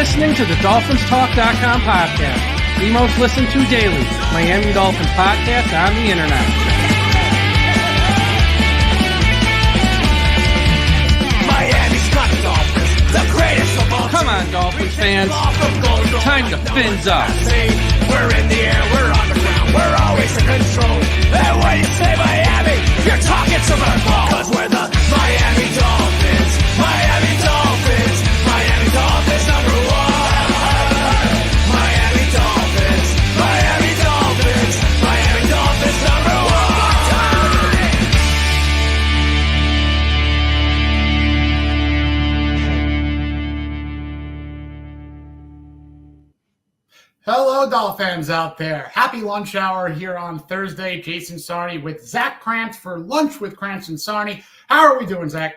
listening to the DolphinsTalk.com podcast, the most listened to daily Miami Dolphins podcast on the internet. Miami's got the Dolphins, the greatest of all. Come on, Dolphins fans. Time to fins up. We're in the air, we're on the ground, we're always in control. And when you say Miami, you're talking Super Bowl. 'Cause we're the Miami Dolphins, Miami Dolphins, Miami Dolphins number one. Miami Dolphins, Miami Dolphins, Miami Dolphins number one. Hello, Dolphins out there. Happy lunch hour here on Thursday. Jason Sarney with Zach Krantz for Lunch with Krantz and Sarney. How are we doing, Zach?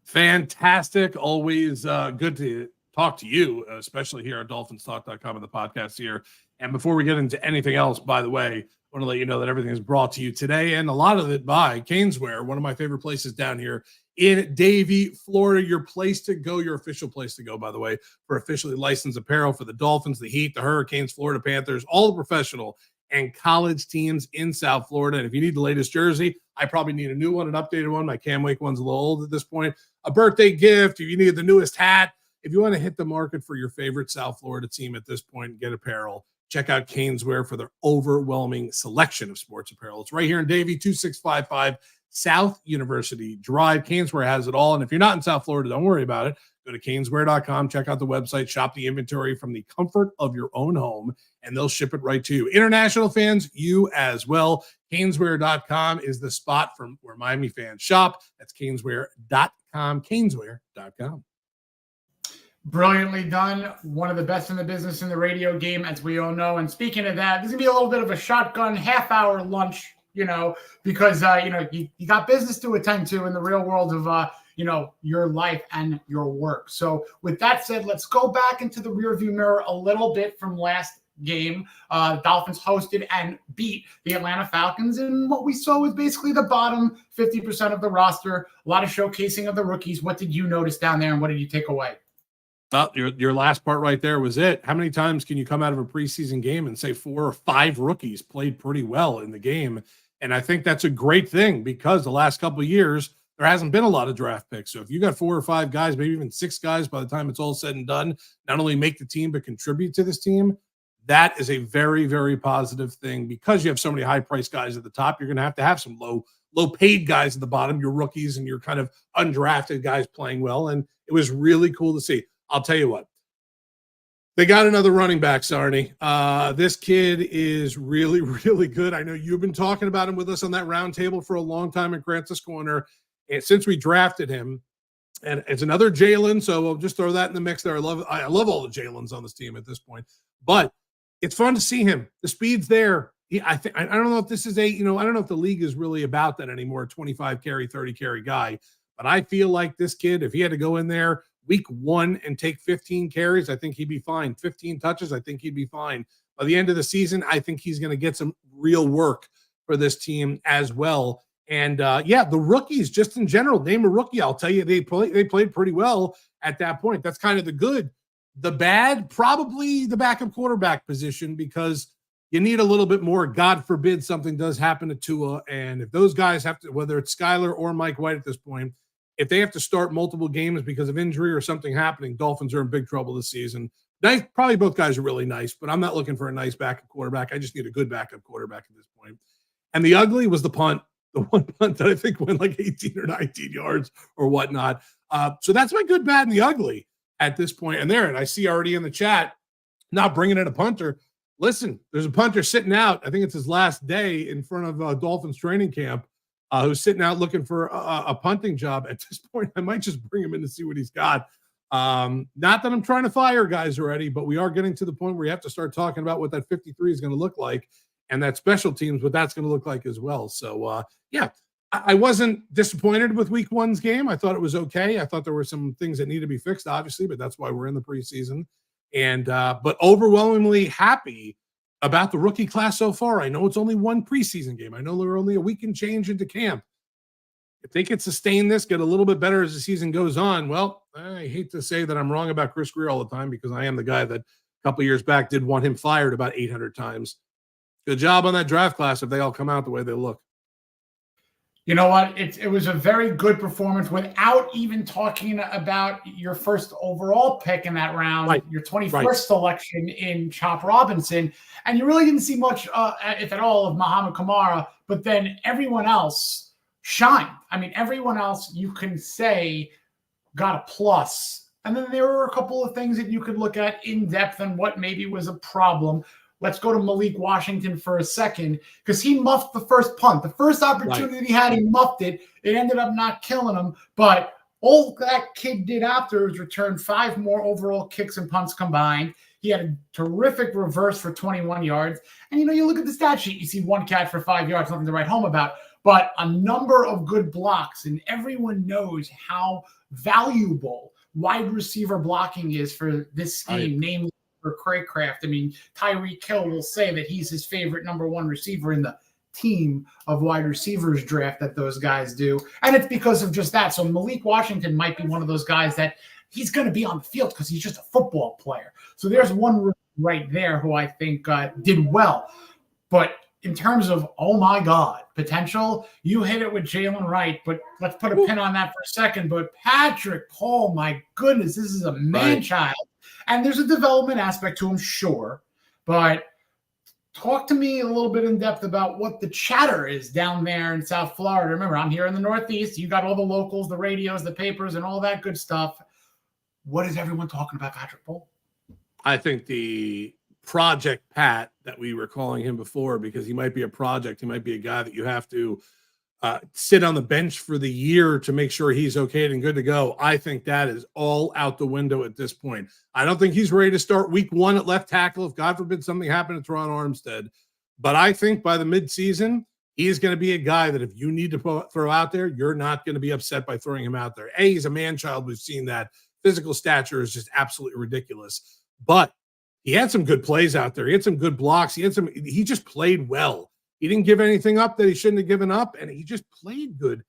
Fantastic. Always good to talk to you, especially here on DolphinsTalk.com and the podcast here. And before we get into anything else, by the way, I want to let you know that everything is brought to you today, and a lot of it by Caneswear, one of my favorite places down here in Davie, Florida. Your place to go, your official place to go, by the way, for officially licensed apparel for the Dolphins, the Heat, the Hurricanes, Florida Panthers, all the professional and college teams in South Florida. And if you need the latest jersey, I probably need a new one, an updated one. My Cam Wake one's a little old at this point. A birthday gift, if you need the newest hat, if you want to hit the market for your favorite South Florida team at this point and get apparel, check out Caneswear for their overwhelming selection of sports apparel. It's right here in Davie, 2655 South University Drive. Caneswear has it all. And if you're not in South Florida, don't worry about it. Go to caneswear.com, check out the website, shop the inventory from the comfort of your own home, and they'll ship it right to you. International fans, you as well. Caneswear.com is the spot from where Miami fans shop. That's caneswear.com, caneswear.com. Brilliantly done. One of the best in the business in the radio game, as we all know. And speaking of that, this is going to be a little bit of a shotgun half-hour lunch, because, you got business to attend to in the real world of, your life and your work. So with that said, let's go back into the rearview mirror a little bit from last game. Dolphins hosted and beat the Atlanta Falcons. And what we saw was basically the bottom 50% of the roster, a lot of showcasing of the rookies. What did you notice down there and what did you take away? Well, your last part right there was it. How many times can you come out of a preseason game and say 4 or 5 rookies played pretty well in the game? And I think that's a great thing because the last couple of years, there hasn't been a lot of draft picks. So if you got 4 or 5 guys, maybe even 6 guys by the time it's all said and done, not only make the team, but contribute to this team, that is a very, very positive thing because you have so many high-priced guys at the top. You're going to have some low-paid guys at the bottom, your rookies and your kind of undrafted guys playing well. And it was really cool to see. I'll tell you what, they got another running back, Sarney. This kid is really, really good. I know you've been talking about him with us on that round table for a long time in Krantz Corner. And since we drafted him, and it's another Jalen, so we'll just throw that in the mix there. I love all the Jalens on this team at this point. But it's fun to see him. The speed's there. I don't know if this is I don't know if the league is really about that anymore, 25 carry, 30 carry guy. But I feel like this kid, if he had to go in there week 1 and take 15 carries, I think he'd be fine. 15 touches, I think he'd be fine. By the end of the season, I think he's going to get some real work for this team as well. And, the rookies, just in general, name a rookie, I'll tell you, they played pretty well at that point. That's kind of the good. The bad, probably the backup quarterback position because you need a little bit more. God forbid something does happen to Tua. And if those guys have to, whether it's Skyler or Mike White at this point, if they have to start multiple games because of injury or something happening, Dolphins are in big trouble this season. Nice, probably both guys are really nice, but I'm not looking for a nice backup quarterback. I just need a good backup quarterback at this point. And the ugly was the punt, the one punt that I think went like 18 or 19 yards or whatnot. So that's my good, bad, and the ugly at this point. And I see already in the chat, not bringing in a punter. Listen, there's a punter sitting out. I think it's his last day in front of Dolphins training camp. Who's sitting out looking for a punting job. At this point, I might just bring him in to see what he's got. Not that I'm trying to fire guys already, but we are getting to the point where you have to start talking about what that 53 is going to look like and that special teams, what that's going to look like as well. So, I wasn't disappointed with week 1's game. I thought it was okay. I thought there were some things that need to be fixed, obviously, but that's why we're in the preseason. And but overwhelmingly happy about the rookie class so far. I know it's only one preseason game. I know we're only a week and change into camp. If they can sustain this, get a little bit better as the season goes on, well, I hate to say that I'm wrong about Chris Greer all the time because I am the guy that a couple years back did want him fired about 800 times. Good job on that draft class if they all come out the way they look. You know what? It was a very good performance without even talking about your first overall pick in that round, right. Your 21st selection in Chop Robinson. And you really didn't see much, if at all, of Muhammad Kamara, but then everyone else shined. I mean, everyone else you can say got a plus. And then there were a couple of things that you could look at in depth and what maybe was a problem. Let's go to Malik Washington for a second because he muffed the first punt. The first opportunity he had, he muffed it. It ended up not killing him. But all that kid did after was return 5 more overall kicks and punts combined. He had a terrific reverse for 21 yards. And, you look at the stat sheet, you see 1 catch for 5 yards, nothing to write home about. But a number of good blocks, and everyone knows how valuable wide receiver blocking is for this scheme, namely for Craycraft. I mean, Tyreek Hill will say that he's his favorite number 1 receiver in the team of wide receivers draft that those guys do. And it's because of just that. So Malik Washington might be one of those guys that he's going to be on the field because he's just a football player. So there's one right there who I think did well. But in terms of, oh my God, potential, you hit it with Jalen Wright, but let's put a pin on that for a second. But Patrick Paul, my goodness, this is a man-child. And there's a development aspect to him, sure. But talk to me a little bit in depth about what the chatter is down there in South Florida. Remember, I'm here in the Northeast. You got all the locals, the radios, the papers, and all that good stuff. What is everyone talking about Patrick Paul? I think the Project Pat that we were calling him before, because he might be a project, he might be a guy that you have to sit on the bench for the year to make sure he's okay and good to go. I think that is all out the window at this point. I don't think he's ready to start week 1 at left tackle if God forbid something happened to Teron Armstead. But I think by the midseason, he's going to be a guy that if you need to throw out there, you're not going to be upset by throwing him out there. He's a man-child. We've seen that. Physical stature is just absolutely ridiculous. But he had some good plays out there. He had some good blocks. He just played well. He didn't give anything up that he shouldn't have given up, and he just played good.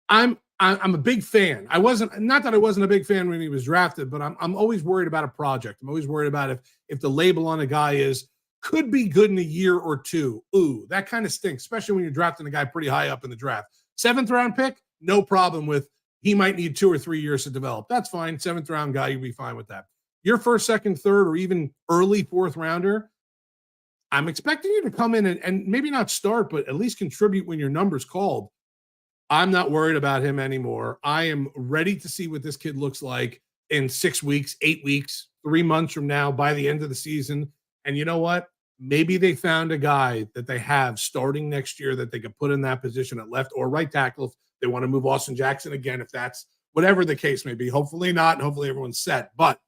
I'm a big fan. I wasn't a big fan when he was drafted, but I'm always worried about a project. I'm always worried about if the label on a guy is could be good in a year or 2. Ooh, that kind of stinks, especially when you're drafting a guy pretty high up in the draft. 7th round pick, no problem with. He might need 2 or 3 years to develop. That's fine. 7th round guy, you'll be fine with that. Your 1st, 2nd, 3rd, or even early 4th rounder, I'm expecting you to come in and maybe not start, but at least contribute when your number's called. I'm not worried about him anymore. I am ready to see what this kid looks like in 6 weeks, 8 weeks, 3 months from now by the end of the season. And you know what? Maybe they found a guy that they have starting next year that they could put in that position at left or right tackle if they want to move Austin Jackson again, if that's whatever the case may be. Hopefully not, and hopefully everyone's set. But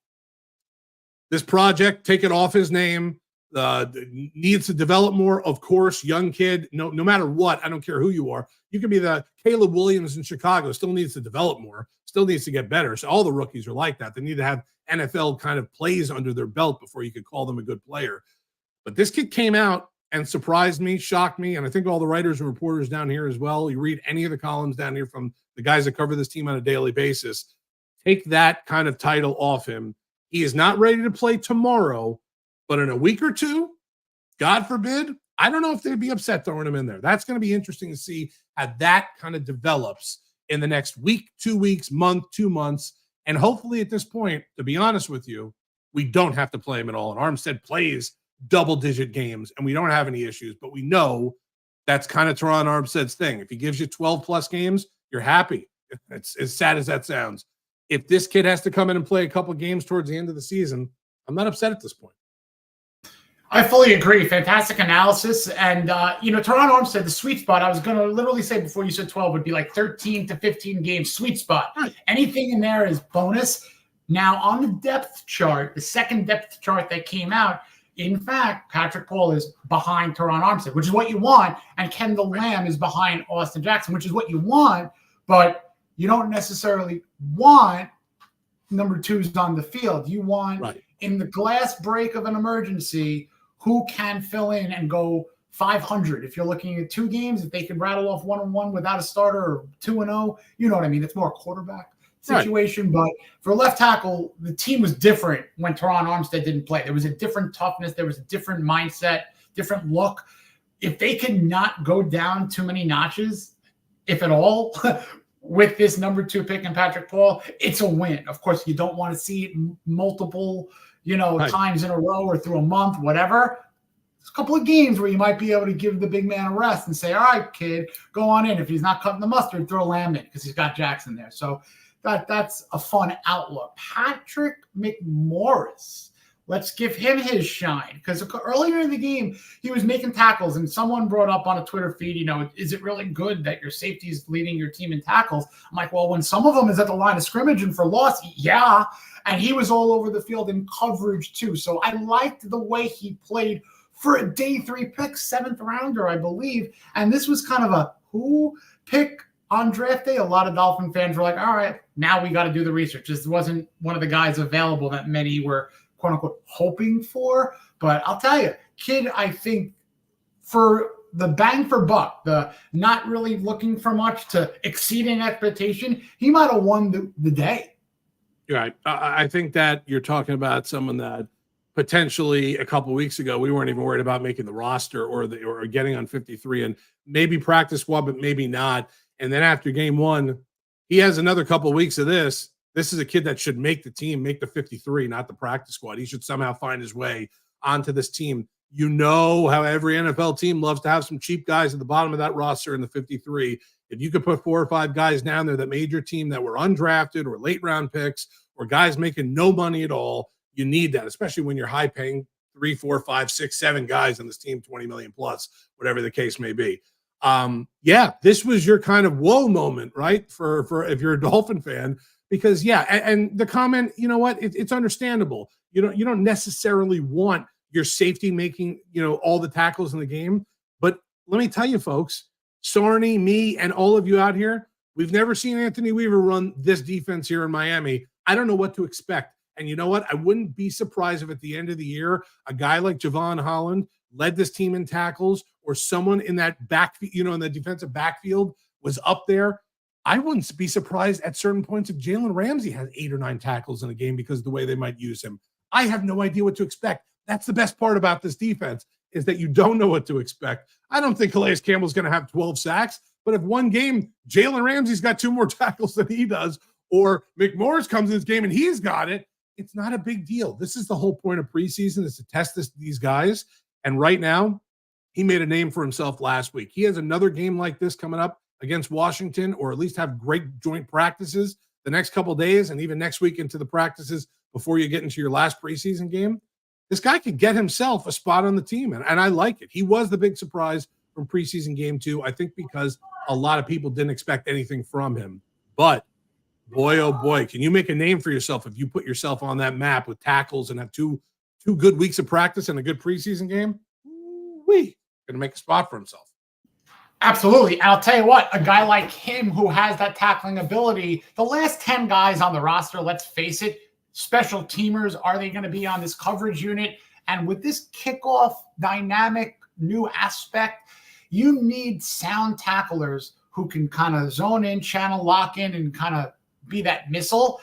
this project, take it off his name. Needs to develop more, of course. Young kid, no matter what, I don't care who you are. You could be the Caleb Williams in Chicago, still needs to develop more, still needs to get better. So all the rookies are like that. They need to have NFL kind of plays under their belt before you could call them a good player. But this kid came out and surprised me, shocked me, and I think all the writers and reporters down here as well. You read any of the columns down here from the guys that cover this team on a daily basis, take that kind of title off him. He is not ready to play tomorrow, but in a week or 2, God forbid, I don't know if they'd be upset throwing him in there. That's going to be interesting to see how that kind of develops in the next week, 2 weeks, month, 2 months. And hopefully at this point, to be honest with you, we don't have to play him at all. And Armstead plays double-digit games, and we don't have any issues. But we know that's kind of Teron Armstead's thing. If he gives you 12-plus games, you're happy. It's as sad as that sounds. If this kid has to come in and play a couple games towards the end of the season, I'm not upset at this point. I fully agree. Fantastic analysis. And, Teron Armstead, the sweet spot, I was going to literally say before you said 12 would be like 13 to 15 games sweet spot. Anything in there is bonus. Now, on the depth chart, the second depth chart that came out, in fact, Patrick Paul is behind Teron Armstead, which is what you want. And Kendall Lamb is behind Austin Jackson, which is what you want. But you don't necessarily want number 2s on the field. You want, in the glass break of an emergency, who can fill in and go 500. If you're looking at 2 games, if they can rattle off 1-1 without a starter or 2-0, you know what I mean? It's more a quarterback situation. Right. But for left tackle, the team was different when Teron Armstead didn't play. There was a different toughness. There was a different mindset, different look. If they could not go down too many notches, if at all, with this number 2 pick in Patrick Paul, it's a win. Of course, you don't want to see it multiple, times in a row or through a month, whatever. There's a couple of games where you might be able to give the big man a rest and say, all right, kid, go on in. If he's not cutting the mustard, throw Lamb in because he's got Jackson there. So that's a fun outlook. Patrick McMorris. Let's give him his shine because earlier in the game, he was making tackles and someone brought up on a Twitter feed, is it really good that your safety is leading your team in tackles? I'm like, well, when some of them is at the line of scrimmage and for loss, yeah. And he was all over the field in coverage too. So I liked the way he played for a day 3 pick, 7th rounder, I believe. And this was kind of a who pick on draft day. A lot of Dolphin fans were like, all right, now we got to do the research. This wasn't one of the guys available that many were quote unquote hoping for, but I'll tell you, kid, I think for the bang for buck, the not really looking for much to exceeding expectation, he might have won the day. You're right. I think that you're talking about someone that potentially a couple of weeks ago, we weren't even worried about making the roster or getting on 53 and maybe practice squad, but maybe not. And then after game 1, he has another couple of weeks of this. This is a kid that should make the team, make the 53, not the practice squad. He should somehow find his way onto this team. You know how every NFL team loves to have some cheap guys at the bottom of that roster in the 53. If you could put 4 or 5 guys down there that made your team that were undrafted or late round picks or guys making no money at all, you need that, especially when you're high paying 3, 4, 5, 6, 7 guys on this team, 20 million plus, whatever the case may be. This was your kind of whoa moment, right? For if you're a Dolphin fan. Because and the comment, you know what, it's understandable. You don't necessarily want your safety making, all the tackles in the game. But let me tell you, folks, Sarney, me, and all of you out here, we've never seen Anthony Weaver run this defense here in Miami. I don't know what to expect. And you know what? I wouldn't be surprised if at the end of the year, a guy like Javon Holland led this team in tackles or someone in that backfield, in the defensive backfield was up there. I wouldn't be surprised at certain points if Jalen Ramsey has 8 or 9 tackles in a game because of the way they might use him. I have no idea what to expect. That's the best part about this defense is that you don't know what to expect. I don't think Calais Campbell's going to have 12 sacks, but if one game Jalen Ramsey's got 2 more tackles than he does, or McMorris comes in this game and he's got it, it's not a big deal. This is the whole point of preseason is to test these guys. And right now, he made a name for himself last week. He has another game like this coming up against Washington, or at least have great joint practices the next couple of days and even next week into the practices before you get into your last preseason game. This guy could get himself a spot on the team, and I like it. He was the big surprise from preseason game 2, I think because a lot of people didn't expect anything from him. But boy, oh boy, can you make a name for yourself if you put yourself on that map with tackles and have two good weeks of practice and a good preseason game? Going to make a spot for himself. Absolutely. And I'll tell you what, a guy like him who has that tackling ability, the last 10 guys on the roster, let's face it, special teamers, are they going to be on this coverage unit? And with this kickoff dynamic new aspect, you need sound tacklers who can kind of zone in, channel, lock in, and kind of be that missile.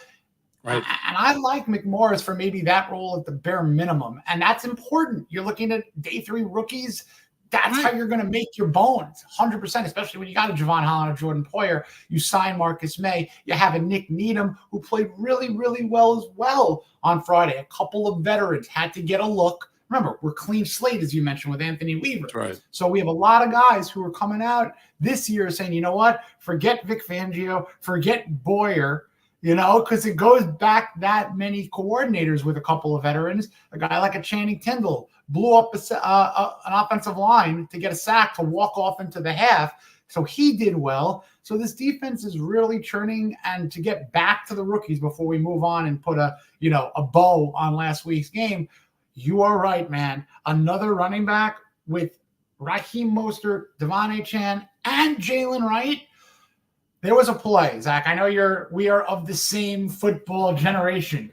Right. And I like McMorris for maybe that role at the bare minimum. And that's important. You're looking at day 3 rookies. That's how you're going to make your bones, 100%, especially when you got a Javon Holland or Jordan Poyer. You sign Marcus May. You have a Nick Needham who played really, really well as well on Friday. A couple of veterans had to get a look. Remember, we're clean slate, as you mentioned, with Anthony Weaver. That's right. So we have a lot of guys who are coming out this year saying, you know what, forget Vic Fangio, forget Boyer, because it goes back that many coordinators with a couple of veterans. A guy like a Channing Tindall blew up an offensive line to get a sack to walk off into the half. So he did well. So this defense is really churning. And to get back to the rookies before we move on and put a bow on last week's game, you are right, man. Another running back with Raheem Mostert, Devon Achane, and Jalen Wright. There was a play, Zach. I know we are of the same football generation.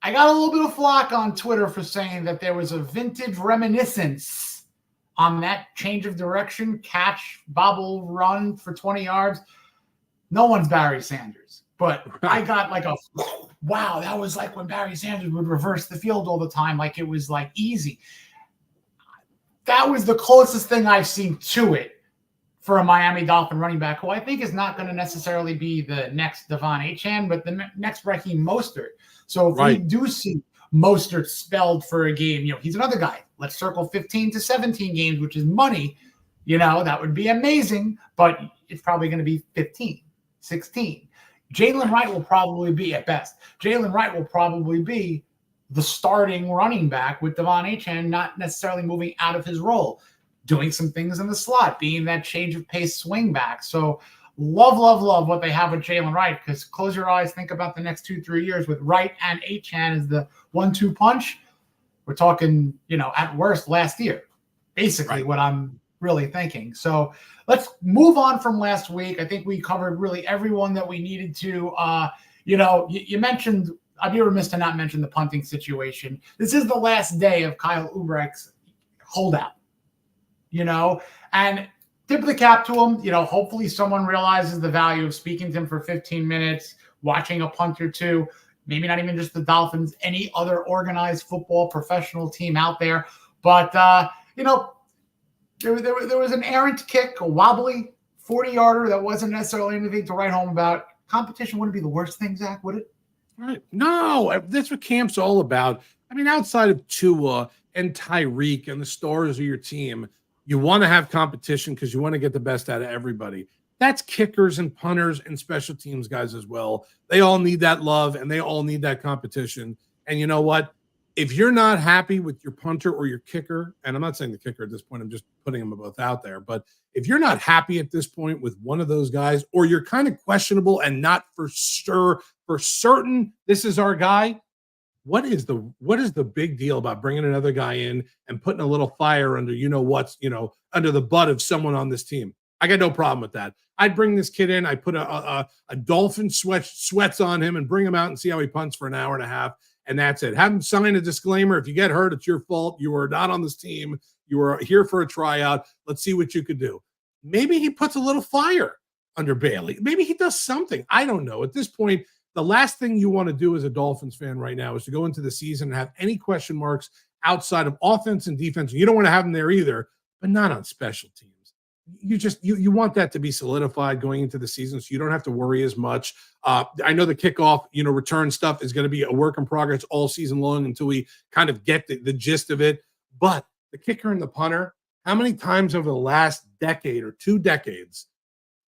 I got a little bit of flack on Twitter for saying that there was a vintage reminiscence on that change of direction, catch, bobble, run for 20 yards. No one's Barry Sanders. But I got like a, wow, that was like when Barry Sanders would reverse the field all the time. Like it was like easy. That was the closest thing I've seen to it for a Miami Dolphin running back, who I think is not going to necessarily be the next Devon Achane, but the next Raheem Mostert. So if we do see Mostert spelled for a game, you know, he's another guy. Let's circle 15 to 17 games, which is money. You know, that would be amazing, but it's probably going to be 15, 16. Jalen Wright will probably be, at best, Jalen Wright will probably be the starting running back with Devon Achane not necessarily moving out of his role, doing some things in the slot, being that change of pace swing back. So love what they have with Jalen Wright, because close your eyes, think about the next 2-3 years with Wright and Achane as the 1-2 punch. We're talking, you know, at worst last year, basically what I'm really thinking. So let's move on from last week. I think we covered really everyone that we needed to. You know, you mentioned, I'd be remiss to not mention the punting situation. This is the last day of Kyle Ubrecht's holdout, you know, and tip of the cap to him. You know, hopefully someone realizes the value of speaking to him for 15 minutes, watching a punt or two, maybe not even just the Dolphins, any other organized football professional team out there. But, you know, there was an errant kick, a wobbly 40-yarder that wasn't necessarily anything to write home about. Competition wouldn't be the worst thing, Zach, would it? Right. No, that's what camp's all about. I mean, outside of Tua and Tyreek and the stars of your team, you want to have competition because you want to get the best out of everybody. That's kickers and punters and special teams guys as well. They all need that love and they all need that competition. And you know what? If you're not happy with your punter or your kicker, and I'm not saying the kicker at this point, I'm just putting them both out there, but if you're not happy at this point with one of those guys, or you're kind of questionable and not for sure, for certain, this is our guy, what is the big deal about bringing another guy in and putting a little fire under, under the butt of someone on this team? I got no problem with that. I'd bring this kid in. I put a Dolphin sweats on him and bring him out and see how he punts for an hour and a half. And that's it. Have him sign a disclaimer. If you get hurt, it's your fault. You are not on this team. You are here for a tryout. Let's see what you could do. Maybe he puts a little fire under Bailey. Maybe he does something. I don't know. At this point, the last thing you want to do as a Dolphins fan right now is to go into the season and have any question marks outside of offense and defense. You don't want to have them there either, but not on special teams. You want that to be solidified going into the season so you don't have to worry as much. I know the kickoff, return stuff is going to be a work in progress all season long until we kind of get the gist of it. But the kicker and the punter, how many times over the last decade or 2 decades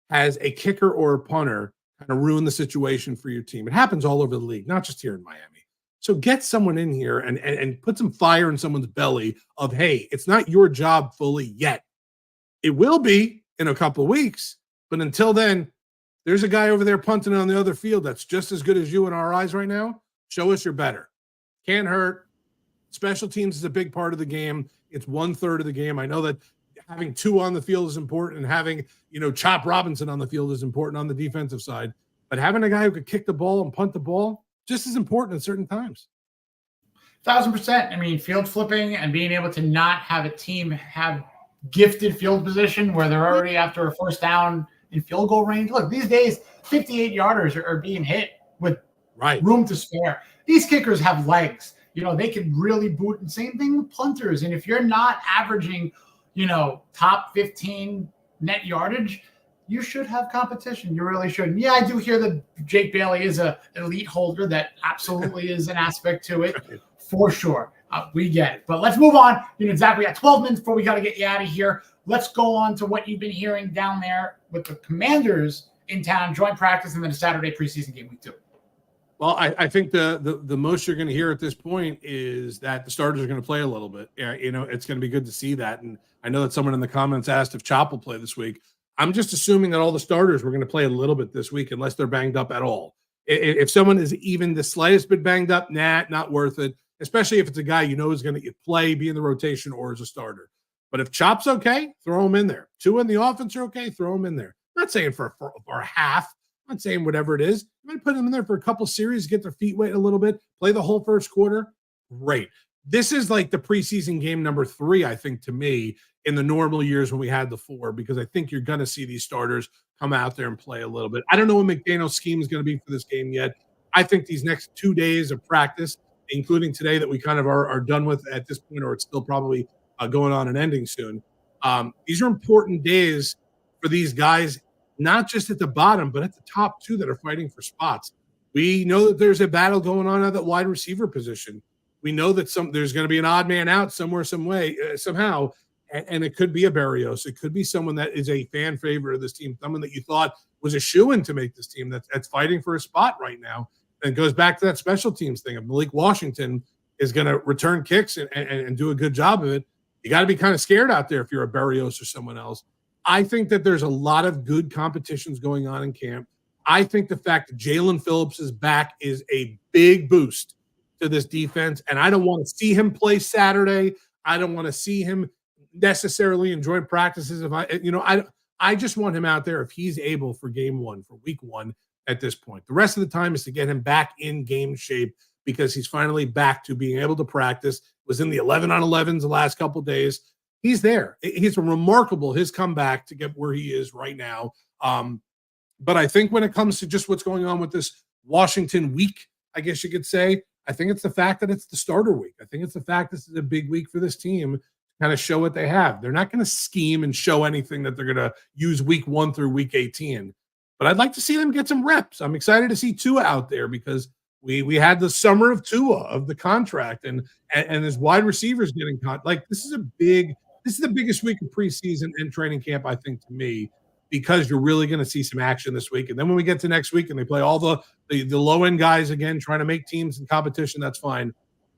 has a kicker or a punter kind of ruined the situation for your team? It happens all over the league, not just here in Miami. So get someone in here and put some fire in someone's belly of, hey, it's not your job fully yet. It will be in a couple of weeks, but until then, there's a guy over there punting on the other field that's just as good as you in our eyes right now. Show us you're better. Can't hurt. Special teams is a big part of the game. It's 1/3 of the game. I know that having 2 on the field is important, and having, Chop Robinson on the field is important on the defensive side, but having a guy who could kick the ball and punt the ball just as important at certain times. 1,000%. I mean, field flipping and being able to not have a team have gifted field position where they're already after a first down in field goal range. Look, these days, 58-yarders are being hit with room to spare. These kickers have legs. They can really boot. And same thing with punters. And if you're not averaging, top 15 net yardage, you should have competition. You really should. And yeah, I do hear that Jake Bailey is an elite holder. That absolutely is an aspect to it, for sure. We get it. But let's move on. Zach, we got 12 minutes before we got to get you out of here. Let's go on to what you've been hearing down there with the Commanders in town, joint practice, and then a Saturday preseason game week 2. Well, I think the most you're going to hear at this point is that the starters are going to play a little bit. It's going to be good to see that. And I know that someone in the comments asked if Chop will play this week. I'm just assuming that all the starters were going to play a little bit this week unless they're banged up at all. If someone is even the slightest bit banged up, not worth it. Especially if it's a guy is going to play, be in the rotation, or as a starter. But if Chop's okay, throw him in there. 2 in the offense are okay, throw him in there. I'm not saying for a half. I'm not saying whatever it is. You might put them in there for a couple series, get their feet wet a little bit, play the whole first quarter. Great. This is like the preseason game number 3, I think, to me, in the normal years when we had the 4, because I think you're going to see these starters come out there and play a little bit. I don't know what McDaniel's scheme is going to be for this game yet. I think these next 2 days of practice, including today that we kind of are done with at this point, or it's still probably going on and ending soon. These are important days for these guys, not just at the bottom, but at the top too, that are fighting for spots. We know that there's a battle going on at that wide receiver position. We know that there's going to be an odd man out somewhere, some way, somehow, and it could be a Berrios. It could be someone that is a fan favorite of this team, someone that you thought was a shoo-in to make this team that's fighting for a spot right now. And it goes back to that special teams thing. If Malik Washington is going to return kicks and do a good job of it, you got to be kind of scared out there if you're a Berrios or someone else. I think that there's a lot of good competitions going on in camp. I think the fact that Jalen Phillips is back is a big boost to this defense, and I don't want to see him play Saturday. I don't want to see him necessarily enjoy practices. I just want him out there if he's able for game 1, for week 1 at this point. The rest of the time is to get him back in game shape, because he's finally back to being able to practice. Was in the 11-on-11s the last couple of days. He's there. He's remarkable, his comeback to get where he is right now. But I think when it comes to just what's going on with this Washington week, I guess you could say, I think it's the fact that it's the starter week. I think it's the fact this is a big week for this team to kind of show what they have. They're not going to scheme and show anything that they're going to use week 1 through week 18. But I'd like to see them get some reps. I'm excited to see Tua out there, because we had the summer of Tua, of the contract, and his wide receivers getting caught. Like, this is the biggest week of preseason and training camp, I think, to me, because you're really going to see some action this week. And then when we get to next week and they play all the low-end guys again, trying to make teams in competition, that's fine.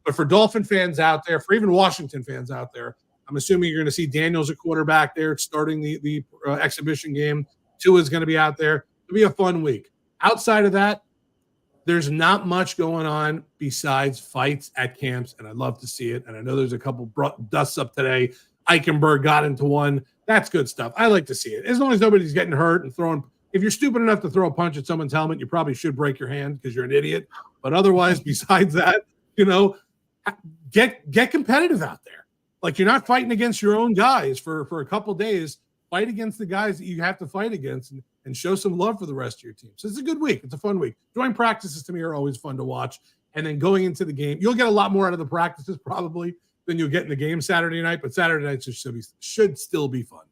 But for Dolphin fans out there, for even Washington fans out there, I'm assuming you're going to see Daniels at quarterback there starting the exhibition game. Tua's going to be out there. It'll be a fun week. Outside of that, there's not much going on besides fights at camps, and I'd love to see it. And I know there's a couple dusts up today. Eichenberg got into one. That's good stuff. I like to see it. As long as nobody's getting hurt and throwing. If you're stupid enough to throw a punch at someone's helmet, you probably should break your hand because you're an idiot. But otherwise, besides that, get competitive out there. Like, you're not fighting against your own guys for a couple days. Fight against the guys that you have to fight against and show some love for the rest of your team. So it's a good week. It's a fun week. Joint practices to me are always fun to watch. And then going into the game, you'll get a lot more out of the practices probably than you'll get in the game Saturday night. But Saturday nights should still be fun.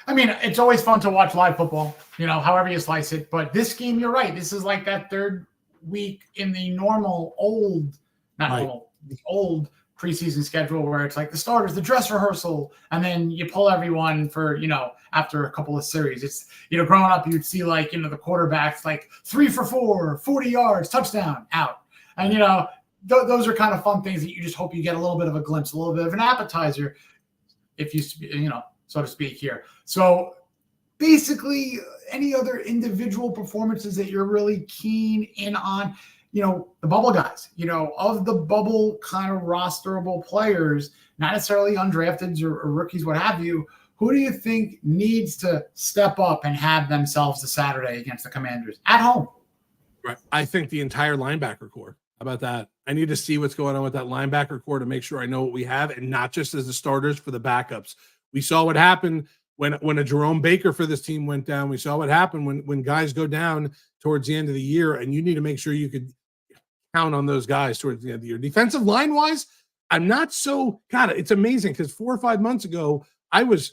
I mean, it's always fun to watch live football, however you slice it. But this game, you're right. This is like that third week in the old preseason schedule where it's like the starters, the dress rehearsal, and then you pull everyone for, after a couple of series. It's, growing up, you'd see the quarterbacks like 3 for 4, 40 yards, touchdown, out. And, those are kind of fun things that you just hope you get a little bit of a glimpse, a little bit of an appetizer, if you so to speak here. So basically, any other individual performances that you're really keen in on, the bubble guys, of the bubble kind of rosterable players, not necessarily undrafteds or rookies, what have you, who do you think needs to step up and have themselves a Saturday against the Commanders at home? Right. I think the entire linebacker core. How about that? I need to see what's going on with that linebacker core to make sure I know what we have, and not just as the starters, for the backups. We saw what happened when a Jerome Baker for this team went down. We saw what happened when guys go down towards the end of the year, and you need to make sure you could count on those guys towards the end of the year. Defensive line-wise, I'm not so – God, it's amazing because 4 or 5 months ago,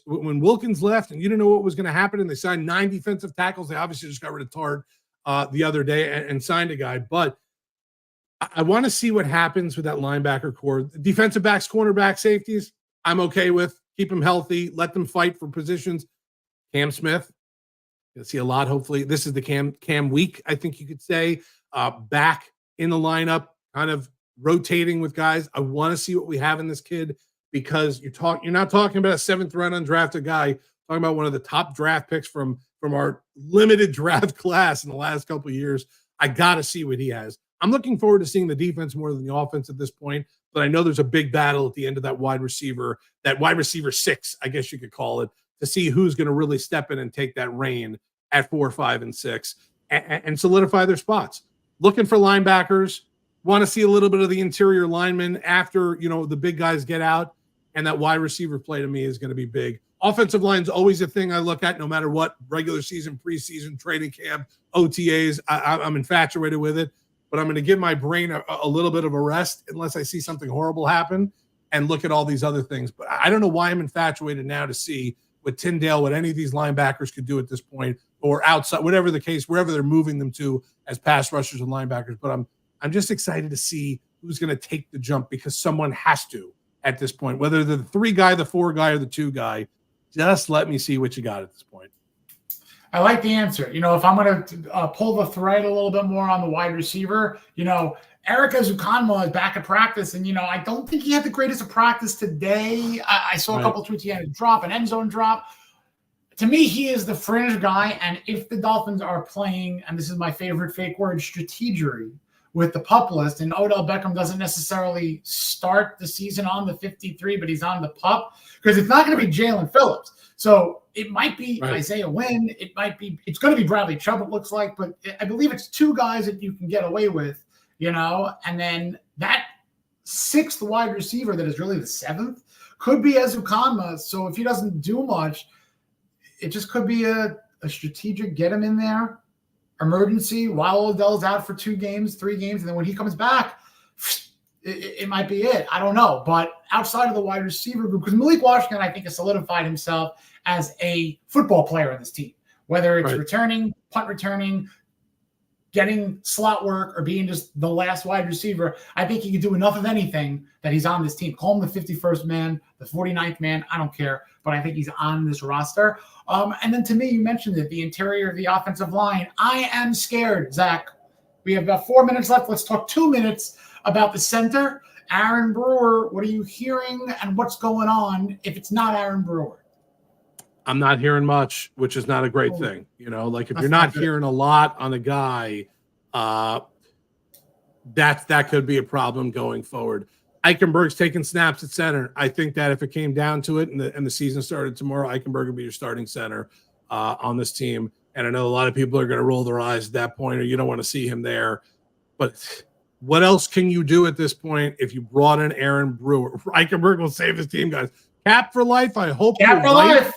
when Wilkins left and you didn't know what was going to happen, and they signed 9 defensive tackles. They obviously just got rid of Tard the other day and signed a guy. But I want to see what happens with that linebacker core. Defensive backs, cornerback, safeties, I'm okay with. Keep them healthy. Let them fight for positions. Cam Smith, you'll see a lot, hopefully. This is the Cam week, I think you could say. Back in the lineup, kind of rotating with guys. I want to see what we have in this kid, because you're not talking about a 7th-round undrafted guy. You're talking about one of the top draft picks from our limited draft class in the last couple of years. I got to see what he has. I'm looking forward to seeing the defense more than the offense at this point, but I know there's a big battle at the end of that wide receiver 6, I guess you could call it, to see who's going to really step in and take that reign at 4, 5, and 6 and solidify their spots. Looking for linebackers, want to see a little bit of the interior linemen after, the big guys get out. and that wide receiver play to me is going to be big. Offensive line is always a thing I look at no matter what, regular season, preseason, training camp, OTAs. I'm infatuated with it, but I'm going to give my brain a little bit of a rest unless I see something horrible happen and look at all these other things. But I don't know why I'm infatuated now to see with Tyndale, what any of these linebackers could do at this point, or outside, whatever the case, wherever they're moving them to as pass rushers and linebackers. But I'm just excited to see who's going to take the jump, because someone has to at this point, whether they're the 3 guy, the 4 guy, or the 2 guy. Just let me see what you got at this point. I like the answer. If I'm going to pull the thread a little bit more on the wide receiver, Eric Ezukanma is back at practice, and I don't think he had the greatest of practice today. I saw a couple tweets. He had a drop, an end zone drop. To me, he is the fringe guy, and if the Dolphins are playing, and this is my favorite fake word, strategery with the pup list, and Odell Beckham doesn't necessarily start the season on the 53, but he's on the pup, because it's not going to be Jalen Phillips. So it might be Isaiah Wynn. It's going to be Bradley Chubb, it looks like, but I believe it's 2 guys that you can get away with. And then that 6th wide receiver that is really the 7th could be Ezukanma. So if he doesn't do much, it just could be a strategic get him in there, emergency, while Odell's out for 2 games, 3 games, and then when he comes back, it might be it. I don't know. But outside of the wide receiver group, because Malik Washington, I think, has solidified himself as a football player in this team, whether it's returning, punt returning, getting slot work, or being just the last wide receiver. I think he can do enough of anything that he's on this team. Call him the 51st man, the 49th man. I don't care, but I think he's on this roster. And then to me, you mentioned it, the interior of the offensive line. I am scared, Zach. We have about 4 minutes left. Let's talk 2 minutes about the center. Aaron Brewer, what are you hearing and what's going on if it's not Aaron Brewer? I'm not hearing much, which is not a great thing. Like if you're not hearing a lot on a guy, that could be a problem going forward. Eichenberg's taking snaps at center. I think that if it came down to it and the season started tomorrow, Eichenberg would be your starting center on this team. And I know a lot of people are going to roll their eyes at that point, or you don't want to see him there. But what else can you do at this point if you brought in Aaron Brewer? Eichenberg will save his team, guys. Cap for life. I hope. Cap for life.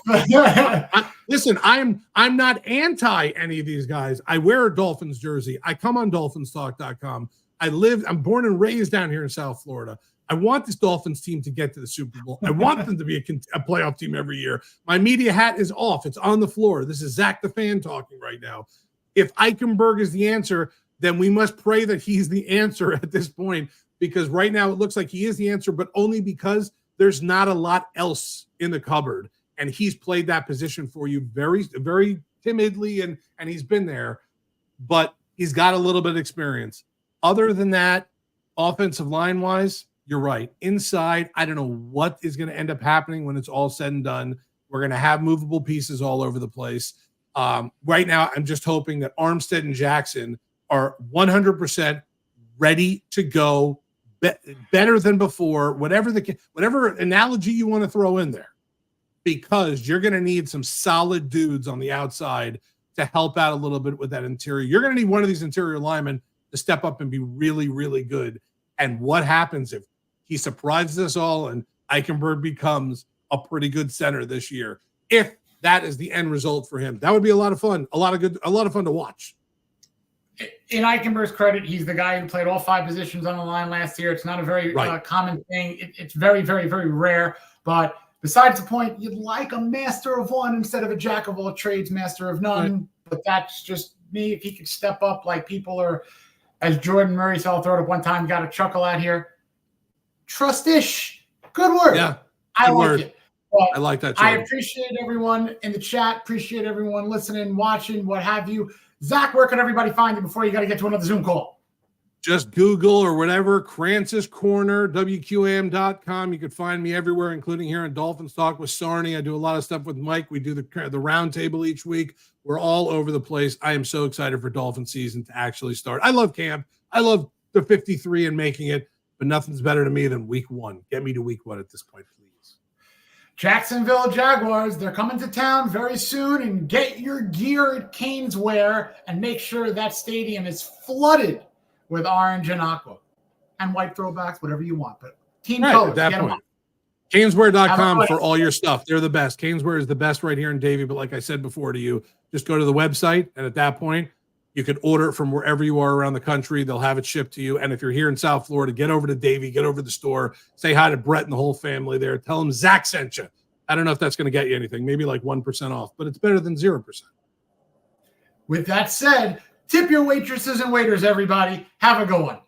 Listen, I'm not anti any of these guys. I wear a Dolphins jersey. I come on DolphinsTalk.com. I'm born and raised down here in South Florida. I want this Dolphins team to get to the Super Bowl. I want them to be a playoff team every year. My media hat is off. It's on the floor. This is Zach the fan talking right now. If Eichenberg is the answer, then we must pray that he's the answer at this point, because right now it looks like he is the answer, but only because there's not a lot else in the cupboard. And he's played that position for you very, very timidly, and he's been there, but he's got a little bit of experience. Other than that, offensive line-wise, you're right. Inside, I don't know what is going to end up happening when it's all said and done. We're going to have movable pieces all over the place. Right now, I'm just hoping that Armstead and Jackson are 100% ready to go, better than before, whatever analogy you want to throw in there, because you're going to need some solid dudes on the outside to help out a little bit with that interior. You're going to need one of these interior linemen to step up and be really, really good. And what happens if he surprises us all and Eichenberg becomes a pretty good center this year? If that is the end result for him, that would be a lot of fun, a lot of fun to watch. In Eichenberg's credit, he's the guy who played all 5 positions on the line last year. It's not a very common thing. It's very, very, very rare. But besides the point, you'd like a master of one instead of a jack of all trades, master of none. Right. But that's just me. If he could step up like people are, as Jordan Murray saw throw it up one time, got a chuckle out here. Trust-ish. Good word. Yeah. I like it. But I like that. I appreciate everyone in the chat. Appreciate everyone listening, watching, what have you. Zach, where can everybody find you before you got to get to another Zoom call? Just Google or whatever, Krantz's Corner, WQAM.com. You can find me everywhere, including here on Dolphins Talk with Sarney. I do a lot of stuff with Mike. We do the round table each week. We're all over the place. I am so excited for Dolphin season to actually start. I love camp. I love the 53 and making it, but nothing's better to me than week 1. Get me to week 1 at this point, please. Jacksonville Jaguars, they're coming to town very soon, and get your gear at Canes Wear and make sure that stadium is flooded with orange and aqua and white throwbacks, whatever you want. But team colors, at that get point. them up. Caneswear.com for all your stuff. They're the best. Caneswear is the best right here in Davie. But like I said before to you, just go to the website. And at that point, you can order it from wherever you are around the country. They'll have it shipped to you. And if you're here in South Florida, get over to Davie, get over to the store, say hi to Brett and the whole family there. Tell them Zach sent you. I don't know if that's going to get you anything, maybe like 1% off, but it's better than 0%. With that said, tip your waitresses and waiters, everybody. Have a good one.